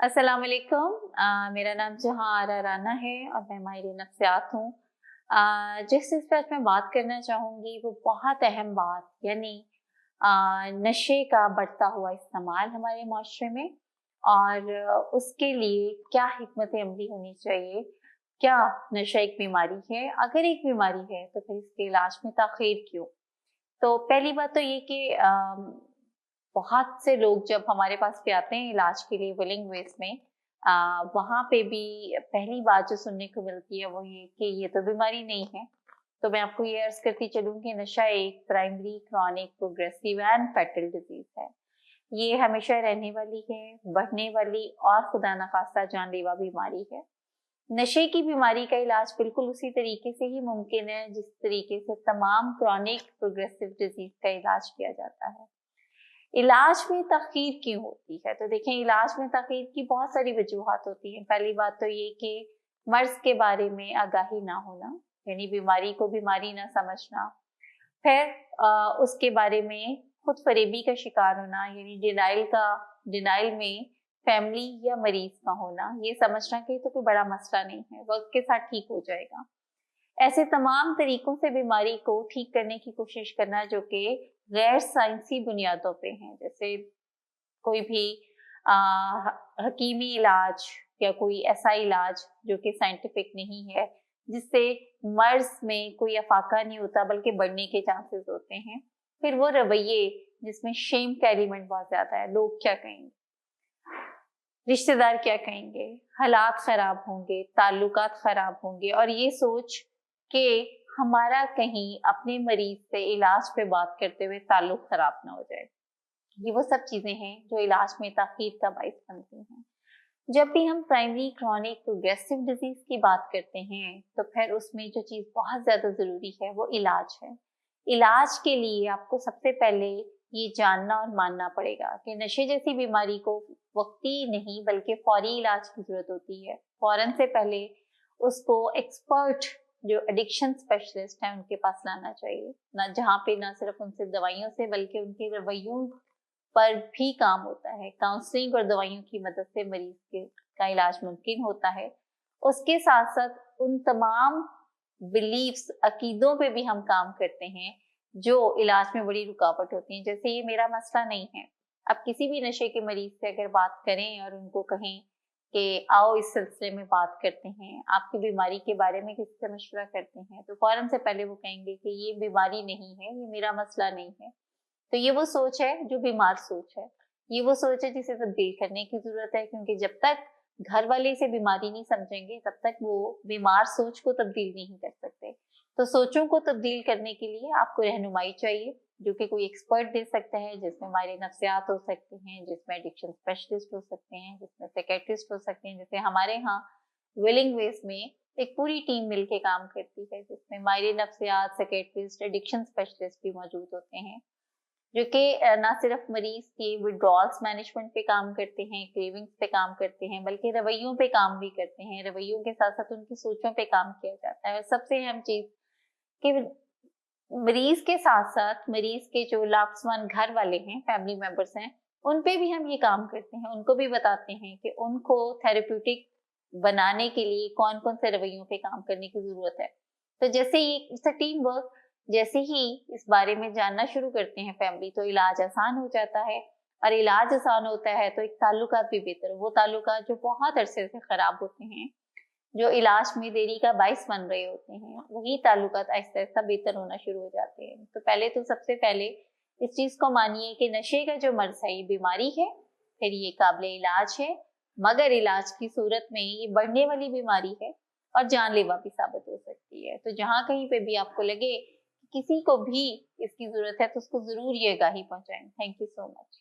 अस्सलाम वालेकुम। मेरा नाम जहाँ आरा राना है और मैं माहिर नफ्सियात हूँ। जिस चीज़ पे आज मैं बात करना चाहूँगी वो बहुत अहम बात यानी नशे का बढ़ता हुआ इस्तेमाल हमारे माशरे में और उसके लिए क्या हिकमत अमली होनी चाहिए। क्या नशा एक बीमारी है? अगर एक बीमारी है तो फिर इसके इलाज में ताख़ीर क्यों? तो पहली बात तो ये कि बहुत से लोग जब हमारे पास पे आते हैं इलाज के लिए विलिंग वेज में, वहाँ पे भी पहली बात जो सुनने को मिलती है वो ये कि ये तो बीमारी नहीं है। तो मैं आपको ये अर्ज करती चलूँ कि नशा एक primary chronic progressive and fatal disease है। ये हमेशा रहने वाली है, बढ़ने वाली और खुदा न खास्ता जानलेवा बीमारी है। नशे की बीमारी का इलाज बिल्कुल उसी तरीके से ही मुमकिन है जिस तरीके से तमाम क्रॉनिक प्रोग्रेसिव डिजीज का इलाज किया जाता है। इलाज में ताख़ीर क्यों होती है? तो देखें, इलाज में ताख़ीर की बहुत सारी वजूहात होती हैं। पहली बात तो ये कि मर्ज़ के बारे में आगाही ना होना, यानी बीमारी को बीमारी ना समझना। फिर उसके बारे में खुद फरेबी का शिकार होना, यानी डिनाइल में फैमिली या मरीज का होना, ये समझना कि तो कोई बड़ा मसला नहीं है, वक्त के साथ ठीक हो जाएगा। ऐसे तमाम तरीकों से बीमारी को ठीक करने की कोशिश करना जो कि गैर साइंसी बुनियादों पे हैं, जैसे कोई भी हकीमी इलाज या कोई ऐसा इलाज जो कि साइंटिफिक नहीं है, जिससे मर्ज में कोई अफाका नहीं होता बल्कि बढ़ने के चांसेस होते हैं। फिर वो रवैये जिसमें शेम का एलिमेंट बहुत ज्यादा है, लोग क्या कहेंगे, रिश्तेदार क्या कहेंगे, हालात खराब होंगे, ताल्लुकात खराब होंगे, और ये सोच के हमारा कहीं अपने मरीज से इलाज पे बात करते हुए ताल्लुक खराब ना हो जाए। ये वो सब चीजें हैं जो इलाज में ताख़ीर का बाइस बनती हैं। जब भी हम प्राइमरी क्रॉनिक प्रोग्रेसिव डिजीज की बात करते हैं तो फिर उसमें जो चीज बहुत ज्यादा जरूरी है वो इलाज है। इलाज के लिए आपको सबसे पहले ये जानना और मानना पड़ेगा कि नशे जैसी बीमारी को वक्ती नहीं बल्कि फौरी इलाज की जरूरत होती है। फौरन से पहले उसको एक्सपर्ट जो एडिक्शन स्पेशलिस्ट हैं उनके पास लाना चाहिए, ना जहाँ पे ना सिर्फ उनसे दवाइयों से बल्कि उनके रवैयों पर भी काम होता है। काउंसलिंग और दवाइयों की मदद से मरीज का इलाज मुमकिन होता है। उसके साथ साथ उन तमाम बिलीफ्स, अकीदों पे भी हम काम करते हैं जो इलाज में बड़ी रुकावट होती हैं। जैसे ये मेरा मसला नहीं है, अब किसी भी नशे के मरीज से अगर बात करें और उनको कहें कि आओ इस सिलसिले में बात करते हैं, आपकी बीमारी के बारे में किसी से मशवरा करते हैं, तो फौरन से पहले वो कहेंगे कि ये बीमारी नहीं है, ये मेरा मसला नहीं है। तो ये वो सोच है जो बीमार सोच है, ये वो सोच है जिसे तब्दील करने की जरूरत है, क्योंकि जब तक घर वाले इसे बीमारी नहीं समझेंगे तब तक वो बीमार सोच को तब्दील नहीं कर सकते। तो सोचों को तब्दील करने के लिए आपको रहनुमाई चाहिए जो कि कोई एक्सपर्ट दे सकता है, जिसमें माहिर नफ्सियात हो सकते हैं, जिसमें एडिक्शन स्पेशलिस्ट हो सकते हैं, जिसमें साइकियाट्रिस्ट हो सकते हैं। जैसे हमारे यहाँ विलिंग वेज में एक पूरी टीम मिलके काम करती है जिसमें माहिर नफ्सियात, साइकियाट्रिस्ट, एडिक्शन स्पेशलिस्ट भी मौजूद होते हैं, जो कि ना सिर्फ मरीज के विड्रॉल्स मैनेजमेंट पे काम करते हैं, क्रेविंग्स पे काम करते हैं, बल्कि रवैयों पे काम भी करते हैं। रवैयों के साथ साथ उनकी सोचों पे काम किया जाता है। और सबसे अहम चीज कि मरीज के साथ साथ मरीज के जो लव्ड वन घर वाले हैं, फैमिली मेंबर्स हैं, उन पे भी हम ये काम करते हैं। उनको भी बताते हैं कि उनको थेरेप्यूटिक बनाने के लिए कौन कौन से रवैयों पे काम करने की जरूरत है। तो जैसे ये टीम वर्क, जैसे ही इस बारे में जानना शुरू करते हैं फैमिली, तो इलाज आसान हो जाता है। और इलाज आसान होता है तो एक ताल्लुकात भी बेहतर, वो ताल्लुकात जो बहुत अरसे से खराब होते हैं, जो इलाज में देरी का बाइस बन रहे होते हैं, वही ताल्लुकात आहिस्ता आहिस्ता बेहतर होना शुरू हो जाते हैं। तो पहले तो सबसे पहले इस चीज को मानिए कि नशे का जो मर्ज है ये बीमारी है, फिर ये काबिल इलाज है, मगर इलाज की सूरत में ये बढ़ने वाली बीमारी है और जानलेवा भी साबित हो सकती है। तो जहाँ कहीं पे भी आपको लगे किसी को भी इसकी जरूरत है तो उसको जरूर ये आगाही पहुंचाएं। Thank you so much.